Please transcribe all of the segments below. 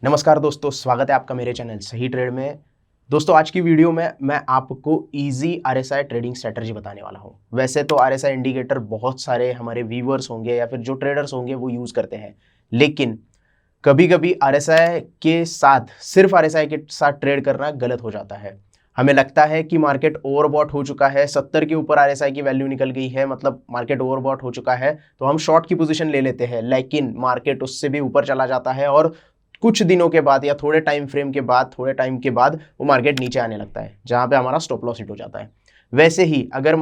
नमस्कार दोस्तों, स्वागत है आपका मेरे चैनल सही ट्रेड में। दोस्तों, आज की वीडियो में मैं आपको इजी आरएसआई ट्रेडिंग स्ट्रेटजी बताने वाला हूं। वैसे तो आरएसआई इंडिकेटर बहुत सारे हमारे व्यूअर्स होंगे या फिर जो ट्रेडर्स होंगे वो यूज़ करते हैं, लेकिन कभी कभी आरएसआई के साथ सिर्फ आरएसआई के साथ ट्रेड करना गलत हो जाता है। हमें लगता है कि मार्केट ओवरबॉट हो चुका है, 70 के ऊपर आरएसआई की वैल्यू निकल गई है, मतलब मार्केट ओवरबॉट हो चुका है, तो हम शॉर्ट की पोजीशन ले लेते हैं। लेकिन मार्केट उससे भी ऊपर चला जाता है और कुछ दिनों के बाद या थोड़े टाइम फ्रेम के बाद, थोड़े टाइम के बाद वो मार्केट नीचे आने लगता है, जहां पे हमारा स्टॉप लॉस हिट हो जाता है। वैसे ही अगर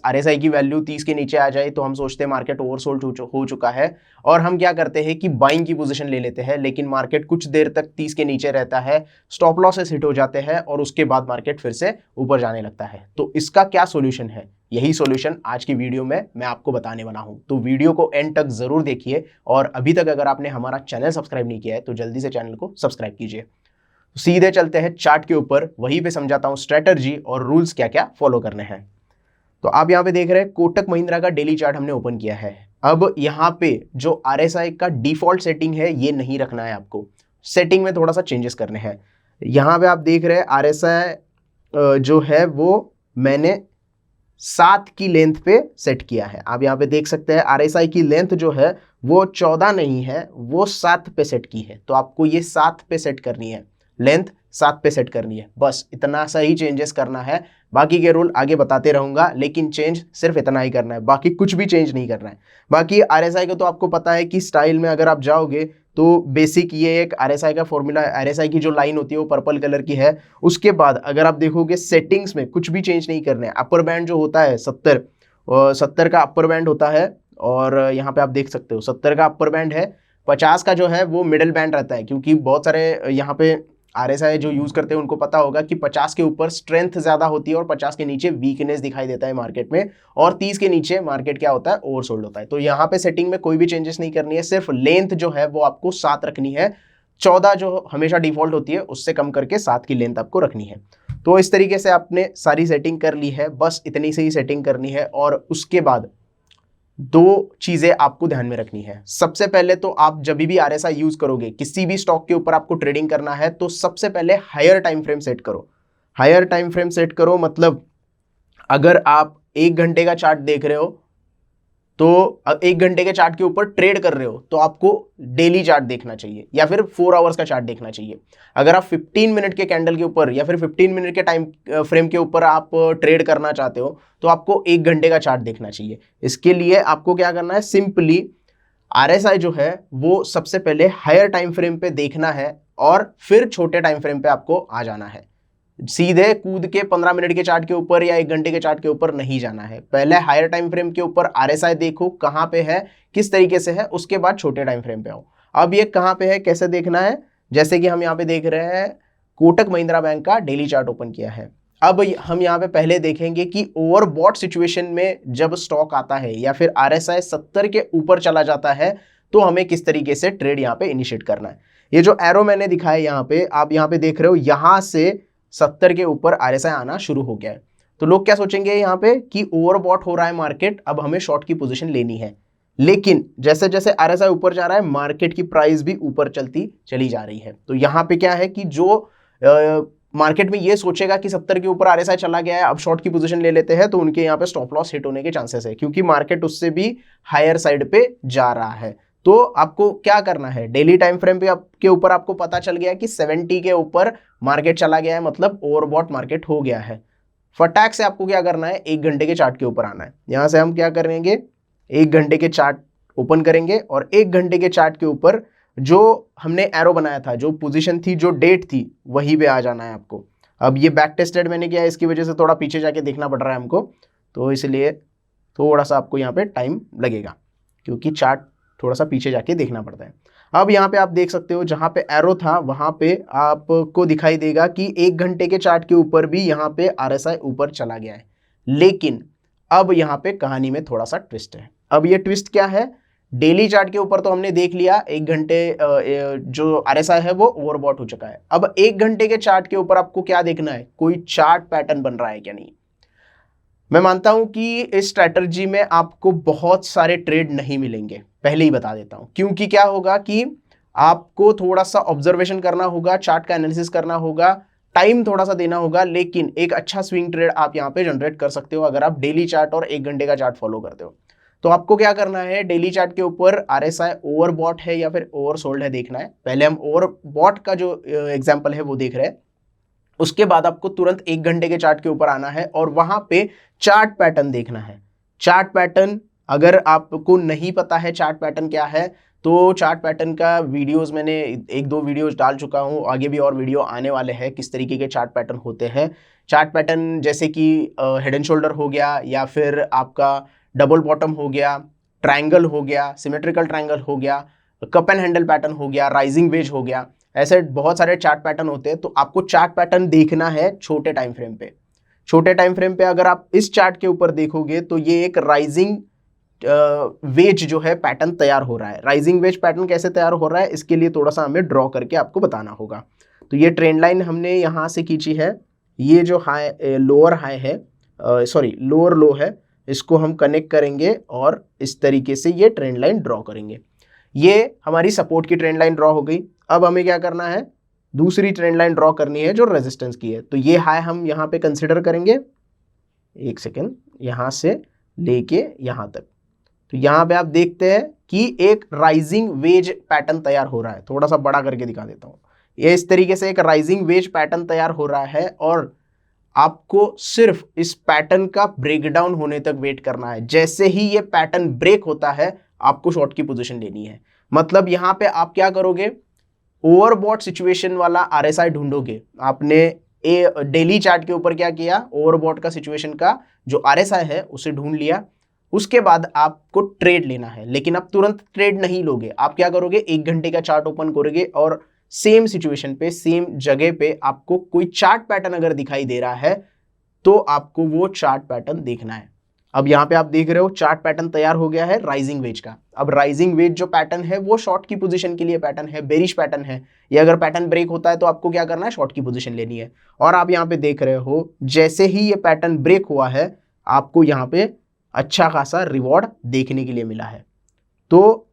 आरएसआई की वैल्यू 30 के नीचे आ जाए तो हम सोचते हैं मार्केट ओवरसोल्ड हो चुका है, और हम क्या करते हैं कि बाइंग की पोजीशन ले लेते हैं। लेकिन मार्केट कुछ देर तक 30 के नीचे रहता है, स्टॉप लॉसेस हिट हो जाते हैं और उसके बाद मार्केट फिर से ऊपर जाने लगता है। तो इसका क्या सोल्यूशन है? यही सॉल्यूशन आज की वीडियो में मैं आपको बताने वाला हूं, तो वीडियो को एंड तक जरूर देखिए। और अभी तक अगर आपने हमारा चैनल सब्सक्राइब नहीं किया है तो जल्दी से चैनल को सब्सक्राइब कीजिए। तो सीधे चलते हैं चार्ट के ऊपर, वहीं पे समझाता हूं स्ट्रेटजी और रूल्स क्या क्या फॉलो करने हैं। तो आप यहां पे देख रहे हैं कोटक महिंद्रा का डेली चार्ट हमने ओपन किया है। अब यहां पे जो आरएसआई का डिफॉल्ट सेटिंग है ये नहीं रखना है, आपको सेटिंग में थोड़ा सा चेंजेस करने हैं। यहां पे आप देख रहे हैं आरएसआई जो है वो मैंने 7 की लेंथ पे सेट किया है। आप यहाँ पे देख सकते हैं आरएसआई की लेंथ जो है वो 14 नहीं है, वो 7 पे सेट की है। तो आपको ये 7 पे सेट करनी है, लेंथ 7 पे सेट करनी है। बस इतना सा ही चेंजेस करना है, बाकी के रूल आगे बताते रहूंगा, लेकिन चेंज सिर्फ इतना ही करना है, बाकी कुछ भी चेंज नहीं करना है। बाकी आरएसआई का तो आपको पता है कि स्टाइल में अगर आप जाओगे तो बेसिक ये एक आरएसआई का फॉर्मूला, आरएसआई की जो लाइन होती है वो पर्पल कलर की है। उसके बाद अगर आप देखोगे सेटिंग्स में कुछ भी चेंज नहीं करने। अपर बैंड जो होता है 70, और 70 का अपर बैंड होता है, और यहाँ पे आप देख सकते हो 70 का अपर बैंड है। 50 का जो है वो मिडिल बैंड रहता है, क्योंकि बहुत सारे यहाँ पे आरएसआई जो यूज करते हैं उनको पता होगा कि 50 के ऊपर स्ट्रेंथ ज्यादा होती है और 50 के नीचे वीकनेस दिखाई देता है मार्केट में, और 30 के नीचे मार्केट क्या होता है, ओवरसोल्ड होता है। तो यहाँ पे सेटिंग में कोई भी चेंजेस नहीं करनी है, सिर्फ लेंथ जो है वो आपको 7 रखनी है। 14 जो हमेशा डिफॉल्ट होती है उससे कम करके 7 की लेंथ आपको रखनी है। तो इस तरीके से आपने सारी सेटिंग कर ली है, बस इतनी से ही सेटिंग करनी है। और उसके बाद दो चीजें आपको ध्यान में रखनी है। सबसे पहले तो आप जब भी आरएसआई यूज करोगे, किसी भी स्टॉक के ऊपर आपको ट्रेडिंग करना है, तो सबसे पहले हायर टाइम फ्रेम सेट करो। हायर टाइम फ्रेम सेट करो मतलब अगर आप 1 घंटे का चार्ट देख रहे हो तो 1 घंटे के चार्ट के ऊपर ट्रेड कर रहे हो तो आपको डेली चार्ट देखना चाहिए या फिर 4 आवर्स का चार्ट देखना चाहिए। अगर आप 15 मिनट के कैंडल के ऊपर या फिर 15 मिनट के टाइम फ्रेम के ऊपर आप ट्रेड करना चाहते हो तो आपको 1 घंटे का चार्ट देखना चाहिए। इसके लिए आपको क्या करना है, सिंपली आरएसआई जो है वो सबसे पहले हायर टाइम फ्रेम पे देखना है और फिर छोटे टाइम फ्रेम पे आपको आ जाना है। सीधे कूद के 15 मिनट के चार्ट के ऊपर या 1 घंटे के चार्ट के ऊपर नहीं जाना है। पहले हायर टाइम फ्रेम के ऊपर आरएसआई देखो कहां पे है, किस तरीके से है, उसके बाद छोटे टाइम फ्रेम पे आओ। अब ये कहां पे है, कैसे देखना है, जैसे कि हम यहाँ पे देख रहे हैं कोटक महिंद्रा बैंक का डेली चार्ट ओपन किया है। अब हम यहाँ पे पहले देखेंगे कि ओवरबॉट सिचुएशन में जब स्टॉक आता है या फिर आरएसआई 70 के ऊपर चला जाता है तो हमें किस तरीके से ट्रेड यहाँ पे इनिशिएट करना है। ये जो एरो मैंने दिखाया यहाँ पे, आप यहाँ पे देख रहे हो, यहां से 70 के ऊपर आरएसआई आना शुरू हो गया है। तो लोग क्या सोचेंगे यहाँ पे कि ओवरबॉट हो रहा है मार्केट, अब हमें शॉर्ट की पोजीशन लेनी है। लेकिन जैसे जैसे आरएसआई ऊपर जा रहा है मार्केट की प्राइस भी ऊपर चलती चली जा रही है। तो यहाँ पे क्या है कि जो मार्केट में ये सोचेगा कि 70 के ऊपर आरएसआई चला गया है, अब शॉर्ट की पोजीशन ले लेते हैं, तो उनके यहाँ पे स्टॉप लॉस हिट होने के चांसेस है, क्योंकि मार्केट उससे भी हायर साइड पे जा रहा है। तो आपको क्या करना है, डेली टाइम फ्रेम पे के ऊपर आपको पता चल गया कि 70 के ऊपर मार्केट चला गया है, मतलब ओवरबॉट मार्केट हो गया है। फटाक से आपको क्या करना है, 1 घंटे के चार्ट के ऊपर आना है। यहां से हम क्या करेंगे, 1 घंटे के चार्ट ओपन करेंगे और 1 घंटे के चार्ट के ऊपर जो हमने एरो बनाया था, जो पोजीशन थी, जो डेट थी, वहीं पे आ जाना है आपको। अब ये बैक टेस्टेड मैंने किया है, इसकी वजह से थोड़ा पीछे जाके देखना पड़ रहा है हमको, तो इसलिए थोड़ा सा आपको यहाँ पे टाइम लगेगा, क्योंकि चार्ट थोड़ा सा पीछे जाके देखना पड़ता है। अब यहाँ पे आप देख सकते हो जहां पे एरो था वहां पे आपको दिखाई देगा कि 1 घंटे के चार्ट के ऊपर भी यहाँ पे आरएसआई ऊपर चला गया है। लेकिन अब यहाँ पे कहानी में थोड़ा सा ट्विस्ट है। अब ये ट्विस्ट क्या है, डेली चार्ट के ऊपर तो हमने देख लिया 1 घंटे जो आरएसआई है वो ओवरबॉट हो चुका है। अब 1 घंटे के चार्ट के ऊपर आपको क्या देखना है, कोई चार्ट पैटर्न बन रहा है क्या नहीं। मैं मानता हूं कि इस स्ट्रैटेजी में आपको बहुत सारे ट्रेड नहीं मिलेंगे, पहले ही बता देता हूं, क्योंकि क्या होगा कि आपको थोड़ा सा ऑब्जर्वेशन करना होगा, चार्ट का एनालिसिस करना होगा, टाइम थोड़ा सा देना होगा, लेकिन एक अच्छा स्विंग ट्रेड आप यहाँ पे जनरेट कर सकते हो अगर आप डेली चार्ट और 1 घंटे का चार्ट फॉलो करते हो। तो आपको क्या करना है, डेली चार्ट के ऊपर RSI ओवरबॉट है या फिर ओवरसोल्ड है देखना है। पहले हम ओवरबॉट का जो एग्जांपल है वो देख रहे हैं, उसके बाद आपको तुरंत 1 घंटे के चार्ट के ऊपर आना है और वहां पे चार्ट पैटर्न देखना है। चार्ट पैटर्न अगर आपको नहीं पता है चार्ट पैटर्न क्या है, तो चार्ट पैटर्न का वीडियोस मैंने 1-2 वीडियोस डाल चुका हूँ, आगे भी और वीडियो आने वाले हैं किस तरीके के चार्ट पैटर्न होते हैं। चार्ट पैटर्न जैसे कि हेड एंड शोल्डर हो गया, या फिर आपका डबल बॉटम हो गया, ट्रायंगल हो गया, सिमेट्रिकल ट्रायंगल हो गया, कप एंड हैंडल पैटर्न हो गया, राइजिंग वेज हो गया, ऐसे बहुत सारे चार्ट पैटर्न होते हैं। तो आपको चार्ट पैटर्न देखना है छोटे टाइम फ्रेम पे। छोटे टाइम फ्रेम पे अगर आप इस चार्ट के ऊपर देखोगे तो ये एक राइजिंग वेज जो है पैटर्न तैयार हो रहा है। राइजिंग वेज पैटर्न कैसे तैयार हो रहा है, इसके लिए थोड़ा सा हमें ड्रॉ करके आपको बताना होगा। तो ये ट्रेंड लाइन हमने यहाँ से खींची है, ये जो हाई लोअर हाई है, सॉरी लोअर लो है, इसको हम कनेक्ट करेंगे और इस तरीके से ये ट्रेंड लाइन ड्रॉ करेंगे। ये हमारी सपोर्ट की ट्रेंड लाइन ड्रॉ हो गई। अब हमें क्या करना है, दूसरी ट्रेंड लाइन ड्रॉ करनी है जो रेजिस्टेंस की है। तो ये हाई हम यहाँ पे कंसिडर करेंगे, एक सेकेंड, यहाँ से लेके यहाँ तक। तो यहाँ पे आप देखते हैं कि एक राइजिंग वेज पैटर्न तैयार हो रहा है। थोड़ा सा बड़ा करके दिखा देता हूँ। ये इस तरीके से एक राइजिंग वेज पैटर्न तैयार हो रहा है और आपको सिर्फ इस पैटर्न का ब्रेकडाउन होने तक वेट करना है। जैसे ही ये पैटर्न ब्रेक होता है आपको शॉर्ट की पोजीशन लेनी है। मतलब यहाँ पे आप क्या करोगे, ओवरबॉट सिचुएशन वाला RSI ढूंढोगे। आपने डेली चार्ट के ऊपर क्या किया, ओवरबॉट का सिचुएशन का जो RSI है उसे ढूंढ लिया। उसके बाद आपको ट्रेड लेना है, लेकिन आप तुरंत ट्रेड नहीं लोगे। आप क्या करोगे, 1 घंटे का चार्ट ओपन करोगे और सेम सिचुएशन पे, सेम जगह पे आपको कोई चार्ट पैटर्न अगर दिखाई दे रहा है तो आपको वो चार्ट पैटर्न देखना है। अब यहाँ पे आप देख रहे हो चार्ट पैटर्न तैयार हो गया है राइजिंग वेज का। अब राइजिंग वेज जो पैटर्न है वो शॉर्ट की पोजीशन के लिए पैटर्न है, बेरिश पैटर्न है। ये अगर पैटर्न ब्रेक होता है तो आपको क्या करना है, शॉर्ट की पोजीशन लेनी है। और आप यहाँ पे देख रहे हो जैसे ही ये पैटर्न ब्रेक हुआ है आपको यहाँ पे अच्छा खासा रिवॉर्ड देखने के लिए मिला है। तो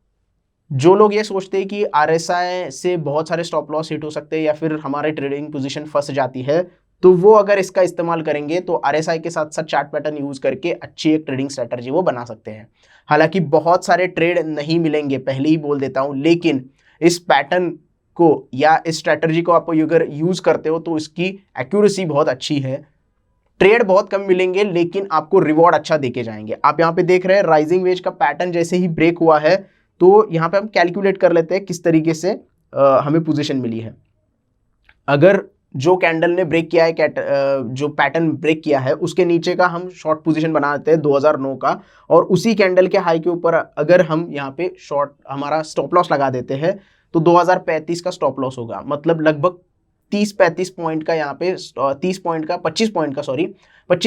जो लोग ये सोचते हैं कि RSI से बहुत सारे स्टॉप लॉस हिट हो सकते हैं या फिर हमारे ट्रेडिंग पोजीशन फंस जाती है, तो वो अगर इसका इस्तेमाल करेंगे तो RSI के साथ साथ चार्ट पैटर्न यूज करके अच्छी एक ट्रेडिंग स्ट्रेटजी वो बना सकते हैं। हालांकि बहुत सारे ट्रेड नहीं मिलेंगे, पहले ही बोल देता हूं, लेकिन इस पैटर्न को या इस स्ट्रेटजी को आप अगर यूज करते हो तो इसकी एक्यूरेसी बहुत अच्छी है। ट्रेड बहुत कम मिलेंगे लेकिन आपको रिवॉर्ड अच्छा देके जाएंगे। आप यहाँ पे देख रहे हैं राइजिंग वेज का पैटर्न जैसे ही ब्रेक हुआ है, तो यहाँ पे हम कैलकुलेट कर लेते हैं किस तरीके से हमें पोजीशन मिली है। अगर जो कैंडल ने ब्रेक किया है, जो पैटर्न ब्रेक किया है, उसके नीचे का हम शॉर्ट पोजीशन बना देते हैं 2009 का, और उसी कैंडल के हाई के ऊपर अगर हम यहाँ पे शॉर्ट हमारा स्टॉप लॉस लगा देते हैं तो 2035 का स्टॉप लॉस होगा। मतलब लगभग 30-35 पॉइंट का, यहाँ पे 25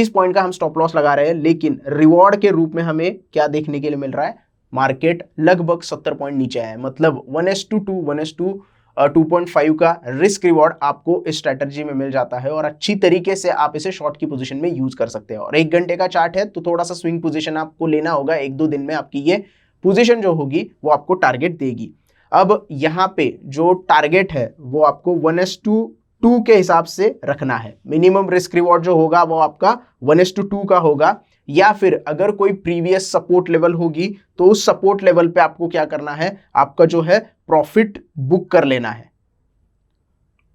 पॉइंट का हम स्टॉप लॉस लगा रहे हैं, लेकिन रिवॉर्ड के रूप में हमें क्या देखने के लिए मिल रहा है, मार्केट लगभग 70 पॉइंट नीचे है। मतलब 1:2 1:2.5 का रिस्क रिवॉर्ड आपको इस स्ट्रेटजी में मिल जाता है और अच्छी तरीके से आप इसे शॉर्ट की पोजीशन में यूज कर सकते हैं। और 1 घंटे का चार्ट है तो थोड़ा सा स्विंग पोजीशन आपको लेना होगा, 1-2 दिन में आपकी ये पोजीशन जो होगी वो आपको टारगेट देगी। अब यहाँ पे जो टारगेट है वो आपको 1:2 के हिसाब से रखना है। मिनिमम रिस्क रिवॉर्ड जो होगा वो आपका 1:2 का होगा, या फिर अगर कोई प्रीवियस सपोर्ट लेवल होगी तो उस सपोर्ट लेवल पे आपको क्या करना है, आपका जो है प्रॉफिट बुक कर लेना है।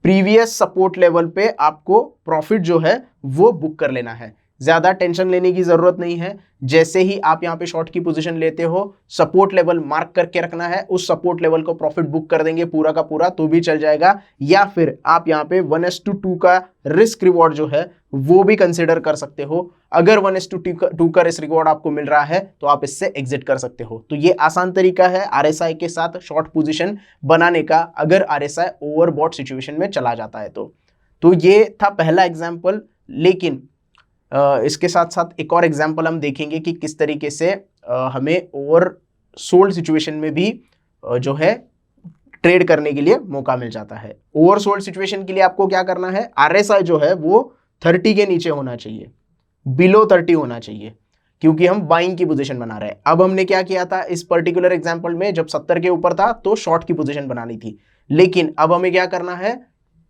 प्रीवियस सपोर्ट लेवल पे आपको प्रॉफिट जो है वो बुक कर लेना है। ज्यादा टेंशन लेने की जरूरत नहीं है। जैसे ही आप यहाँ पे शॉर्ट की पोजीशन लेते हो, सपोर्ट लेवल मार्क करके रखना है, उस सपोर्ट लेवल को प्रॉफिट बुक कर देंगे पूरा का पूरा तो भी चल जाएगा। या फिर आप यहाँ पे 1:2 का रिस्क रिवॉर्ड जो है वो भी कंसिडर कर सकते हो। अगर 1:2 का रिस्क रिवॉर्ड आपको मिल रहा है तो आप इससे एग्जिट कर सकते हो। तो ये आसान तरीका है RSI के साथ शॉर्ट पोजीशन बनाने का, अगर RSI ओवरबॉट सिचुएशन में चला जाता है तो ये था पहला एग्जाम्पल। लेकिन इसके साथ साथ एक और एग्जाम्पल हम देखेंगे कि किस तरीके से हमें ओवर सोल्ड सिचुएशन में भी जो है ट्रेड करने के लिए मौका मिल जाता है। ओवर सोल्ड सिचुएशन के लिए आपको क्या करना है, RSI जो है वो 30 के नीचे होना चाहिए, बिलो 30 होना चाहिए। क्योंकि हम बाइंग की पोजीशन बना रहे हैं। अब हमने क्या किया था इस पर्टिकुलर एग्जांपल में, जब 70 के ऊपर था तो शॉर्ट की पोजीशन बनानी थी, लेकिन अब हमें क्या करना है,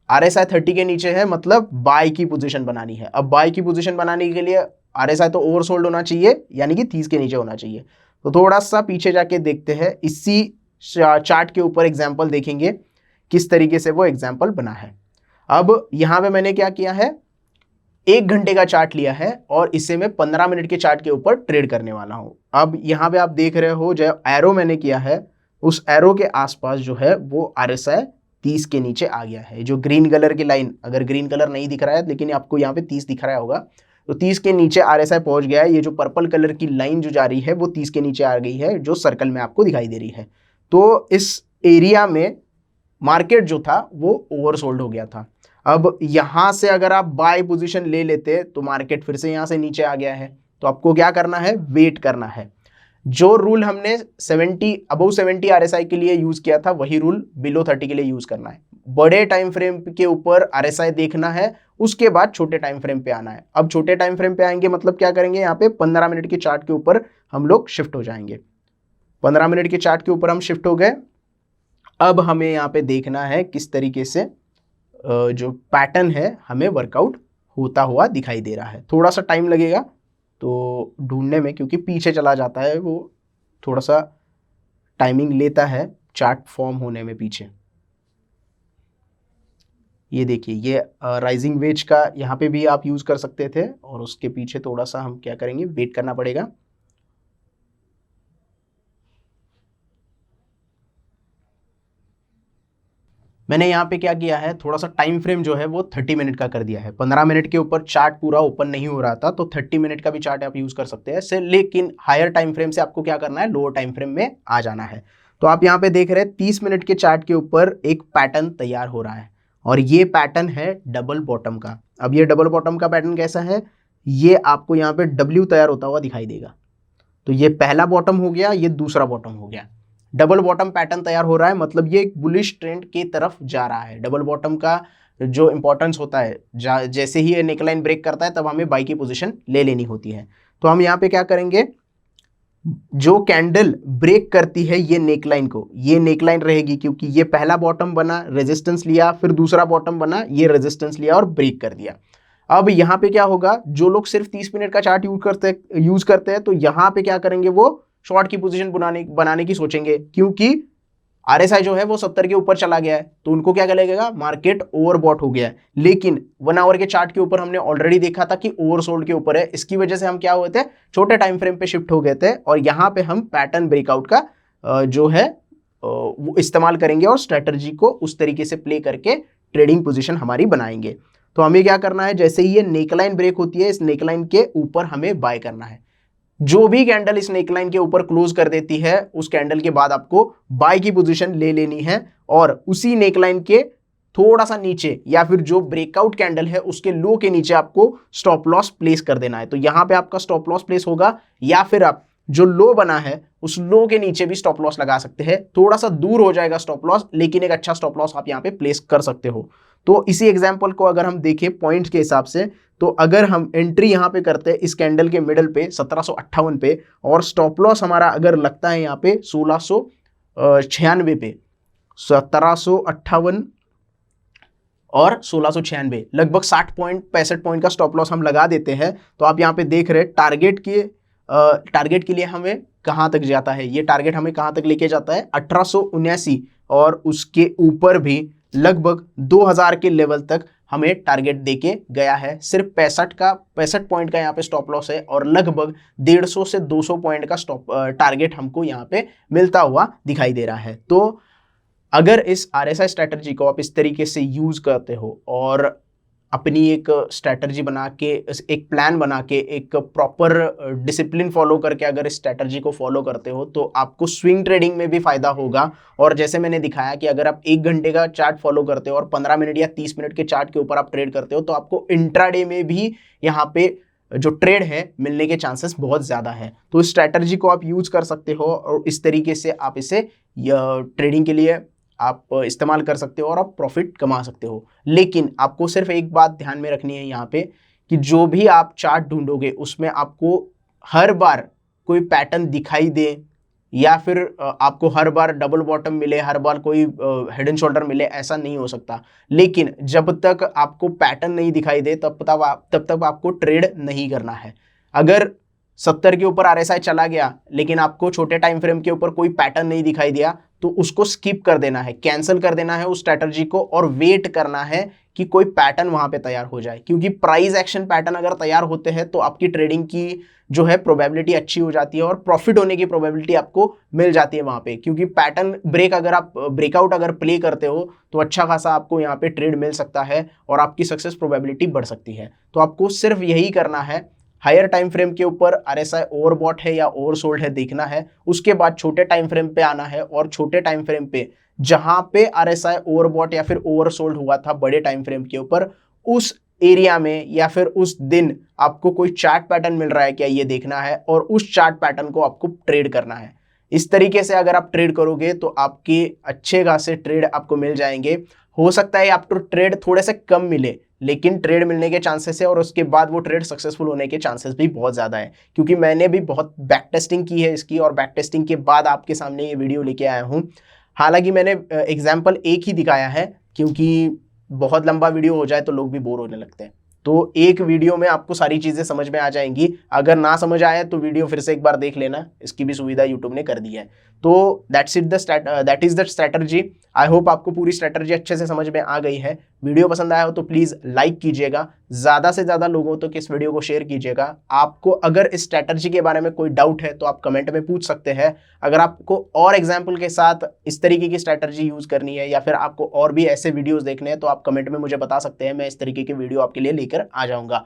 RSI 30 के नीचे है मतलब बाय की पोजीशन बनानी है। अब बाय की पोजीशन बनाने के लिए RSI तो ओवरसोल्ड होना चाहिए, यानी कि 30 के नीचे होना चाहिए। तो थोड़ा सा पीछे जाके देखते हैं, इसी चार्ट के ऊपर एग्जाम्पल देखेंगे किस तरीके से वो एग्जाम्पल बना है। अब यहां पे मैंने क्या किया है, 1 घंटे का चार्ट लिया है और इसे मैं 15 मिनट के चार्ट के ऊपर ट्रेड करने वाला हूं। अब यहां पे आप देख रहे हो जो एरो मैंने किया है, उस एरो के आसपास जो है वो RSI 30 के नीचे आ गया है। जो ग्रीन कलर की लाइन, अगर ग्रीन कलर नहीं दिख रहा है लेकिन आपको यहाँ पे 30 दिख रहा होगा, तो 30 के नीचे RSI पहुंच गया है। ये जो पर्पल कलर की लाइन जो जा रही है वो 30 के नीचे आ गई है, जो सर्कल में आपको दिखाई दे रही है। तो इस एरिया में मार्केट जो था वो ओवरसोल्ड हो गया था। अब यहां से अगर आप बाय पोजीशन ले लेते तो मार्केट फिर से यहां से नीचे आ गया है। तो आपको क्या करना है, वेट करना है। जो रूल हमने 70 अबव 70 RSI के लिए यूज किया था, वही रूल बिलो 30 के लिए यूज करना है। बड़े टाइम फ्रेम के ऊपर RSI देखना है, उसके बाद छोटे टाइम फ्रेम पे आना है। अब छोटे टाइम फ्रेम पे आएंगे मतलब क्या करेंगे, यहाँ पे 15 मिनट के चार्ट के ऊपर हम लोग शिफ्ट हो जाएंगे। 15 मिनट के चार्ट के ऊपर हम शिफ्ट हो गए। अब हमें यहाँ पे देखना है किस तरीके से जो पैटर्न है हमें वर्कआउट होता हुआ दिखाई दे रहा है। थोड़ा सा टाइम लगेगा तो ढूंढने में, क्योंकि पीछे चला जाता है, वो थोड़ा सा टाइमिंग लेता है चार्ट फॉर्म होने में पीछे। ये देखिए, ये राइजिंग वेज का यहाँ पे भी आप यूज कर सकते थे, और उसके पीछे थोड़ा सा हम क्या करेंगे, वेट करना पड़ेगा। मैंने यहाँ पे क्या किया है, थोड़ा सा टाइम फ्रेम जो है वो 30 मिनट का कर दिया है। 15 मिनट के ऊपर चार्ट पूरा ओपन नहीं हो रहा था, तो 30 मिनट का भी चार्ट आप यूज कर सकते हैं। लेकिन हायर टाइम फ्रेम से आपको क्या करना है, लोअर टाइम फ्रेम में आ जाना है। तो आप यहाँ पे देख रहे हैं 30 मिनट के चार्ट के ऊपर एक पैटर्न तैयार हो रहा है, और ये पैटर्न है डबल बॉटम का। अब ये डबल बॉटम का पैटर्न कैसा है, ये आपको यहाँ पे W तैयार होता हुआ दिखाई देगा। तो ये पहला बॉटम हो गया, ये दूसरा बॉटम हो गया। डबल बॉटम पैटर्न तैयार हो रहा है, मतलब ये एक बुलिश ट्रेंड की तरफ जा रहा है। डबल बॉटम का जो इंपॉर्टेंस होता है, जैसे ही ये नेकलाइन ब्रेक करता है तब हमें बाई की पोजीशन ले लेनी होती है। तो हम यहाँ पे क्या करेंगे, जो कैंडल ब्रेक करती है ये नेकलाइन को, ये नेकलाइन रहेगी, क्योंकि ये पहला बॉटम बना, रेजिस्टेंस लिया, फिर दूसरा बॉटम बना, ये रेजिस्टेंस लिया और ब्रेक कर दिया। अब यहाँ पे क्या होगा, जो लोग सिर्फ 30 मिनट का चार्ट यूज करते हैं तो यहाँ पे क्या करेंगे, वो शॉर्ट की पोजीशन बनाने की सोचेंगे, क्योंकि RSI जो है वो 70 के ऊपर चला गया है, तो उनको क्या लगेगा, मार्केट ओवरबॉट हो गया है। लेकिन 1 आवर के चार्ट के ऊपर हमने ऑलरेडी देखा था कि ओवरसोल्ड के ऊपर है। इसकी वजह से हम क्या हुए थे, छोटे टाइम फ्रेम पे शिफ्ट हो गए थे, और यहाँ पे हम पैटर्न ब्रेकआउट का जो है वो इस्तेमाल करेंगे और स्ट्रेटजी को उस तरीके से प्ले करके ट्रेडिंग पोजीशन हमारी बनाएंगे। तो हमें क्या करना है, जैसे ही ये नेकलाइन ब्रेक होती है, इस नेकलाइन के ऊपर हमें बाय करना है। जो भी कैंडल इस नेकलाइन के ऊपर क्लोज कर देती है, उस कैंडल के बाद आपको बाय की पोजीशन ले लेनी है, और उसी नेकलाइन के थोड़ा सा नीचे या फिर जो ब्रेकआउट कैंडल है उसके लो के नीचे आपको स्टॉप लॉस प्लेस कर देना है। तो यहां पे आपका स्टॉप लॉस प्लेस होगा, या फिर आप जो लो बना है उस लो के नीचे भी स्टॉप लॉस लगा सकते हैं। थोड़ा सा दूर हो जाएगा स्टॉप लॉस, लेकिन एक अच्छा स्टॉप लॉस आप यहाँ पे प्लेस कर सकते हो। तो इसी एग्जांपल को अगर हम देखें पॉइंट्स के हिसाब से, तो अगर हम एंट्री यहाँ पे करते हैं इस कैंडल के मिडल पे 1758 पे, और स्टॉप लॉस हमारा अगर लगता है यहाँ पे 1696 पे, 1758 और 1696, लगभग 60 पॉइंट 65 पॉइंट का स्टॉप लॉस हम लगा देते हैं। तो आप यहाँ पे देख रहे हैं टारगेट के लिए हमें कहाँ तक जाता है, ये टारगेट हमें कहाँ तक लेके जाता है, 1879, और उसके ऊपर भी लगभग 2000 के लेवल तक हमें टारगेट देके गया है। सिर्फ 65 पॉइंट का यहाँ पे स्टॉप लॉस है, और लगभग 150 से 200 पॉइंट का टारगेट हमको यहाँ पे मिलता हुआ दिखाई दे रहा है। तो अगर इस RSI स्ट्रैटेजी को आप इस तरीके से यूज करते हो और अपनी एक स्ट्रैटेजी बना के, एक प्लान बना के, एक प्रॉपर डिसिप्लिन फॉलो करके अगर इस स्ट्रैटेजी को फॉलो करते हो, तो आपको स्विंग ट्रेडिंग में भी फायदा होगा। और जैसे मैंने दिखाया कि अगर आप 1 घंटे का चार्ट फॉलो करते हो और 15 मिनट या 30 मिनट के चार्ट के ऊपर आप ट्रेड करते हो, तो आपको इंट्राडे में भी यहाँ पे जो ट्रेड है मिलने के चांसेस बहुत ज़्यादा है। तो इस स्ट्रैटेजी को आप यूज कर सकते हो, और इस तरीके से आप इसे ट्रेडिंग के लिए आप इस्तेमाल कर सकते हो और आप प्रॉफिट कमा सकते हो। लेकिन आपको सिर्फ एक बात ध्यान में रखनी है यहाँ पे, कि जो भी आप चार्ट ढूंढोगे उसमें आपको हर बार कोई पैटर्न दिखाई दे या फिर आपको हर बार डबल बॉटम मिले, हर बार कोई हेड एंड शोल्डर मिले, ऐसा नहीं हो सकता। लेकिन जब तक आपको पैटर्न नहीं दिखाई दे तब तक आपको ट्रेड नहीं करना है। अगर 70 के ऊपर आरएसआई चला गया लेकिन आपको छोटे टाइम फ्रेम के ऊपर कोई पैटर्न नहीं दिखाई दिया तो उसको स्किप कर देना है, कैंसिल कर देना है उस स्ट्रैटेजी को और वेट करना है कि कोई पैटर्न वहां पे तैयार हो जाए। क्योंकि प्राइस एक्शन पैटर्न अगर तैयार होते हैं तो आपकी ट्रेडिंग की जो है प्रोबेबिलिटी अच्छी हो जाती है और प्रॉफिट होने की प्रोबेबिलिटी आपको मिल जाती है वहां पे। क्योंकि पैटर्न ब्रेक अगर आप ब्रेकआउट अगर प्ले करते हो तो अच्छा खासा आपको यहाँ पे ट्रेड मिल सकता है और आपकी सक्सेस प्रोबेबिलिटी बढ़ सकती है। तो आपको सिर्फ यही करना है, हायर टाइम फ्रेम के ऊपर आरएसआई ओवरबॉट है या ओवरसोल्ड है देखना है, उसके बाद छोटे टाइम फ्रेम पे आना है और छोटे टाइम फ्रेम पे जहां पे आरएसआई ओवरबॉट या फिर ओवरसोल्ड हुआ था बड़े टाइम फ्रेम के ऊपर, उस एरिया में या फिर उस दिन आपको कोई चार्ट पैटर्न मिल रहा है क्या, ये देखना है और उस चार्ट पैटर्न को आपको ट्रेड करना है। इस तरीके से अगर आप ट्रेड करोगे तो आपके अच्छे खासे ट्रेड आपको मिल जाएंगे। हो सकता है आपको ट्रेड थोड़े से कम मिले लेकिन ट्रेड मिलने के चांसेस है और उसके बाद वो ट्रेड सक्सेसफुल होने के चांसेस भी बहुत ज़्यादा है। क्योंकि मैंने भी बहुत बैक टेस्टिंग की है इसकी और बैक टेस्टिंग के बाद आपके सामने ये वीडियो लेके आया हूँ। हालांकि मैंने एग्जाम्पल एक ही दिखाया है क्योंकि बहुत लंबा वीडियो हो जाए तो लोग भी बोर होने लगते हैं। तो एक वीडियो में आपको सारी चीज़ें समझ में आ जाएंगी। अगर ना समझ आए तो वीडियो फिर से एक बार देख लेना, इसकी भी सुविधा यूट्यूब ने कर दी है। तो that is the strategy. I hope आपको पूरी स्ट्रैटेजी अच्छे से समझ में आ गई है। वीडियो पसंद आया हो तो प्लीज़ लाइक कीजिएगा, ज़्यादा से ज़्यादा लोगों तक इस वीडियो को शेयर कीजिएगा। आपको अगर इस स्ट्रैटेजी के बारे में कोई डाउट है तो आप कमेंट में पूछ सकते हैं। अगर आपको और एग्जाम्पल के साथ इस तरीके की स्ट्रैटेजी यूज़ करनी है या फिर आपको और भी ऐसे वीडियोज़ देखने हैं तो आप कमेंट में मुझे बता सकते हैं, मैं इस तरीके की वीडियो आपके लिए लेकर आ जाऊँगा।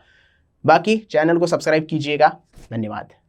बाकी चैनल को सब्सक्राइब कीजिएगा। धन्यवाद।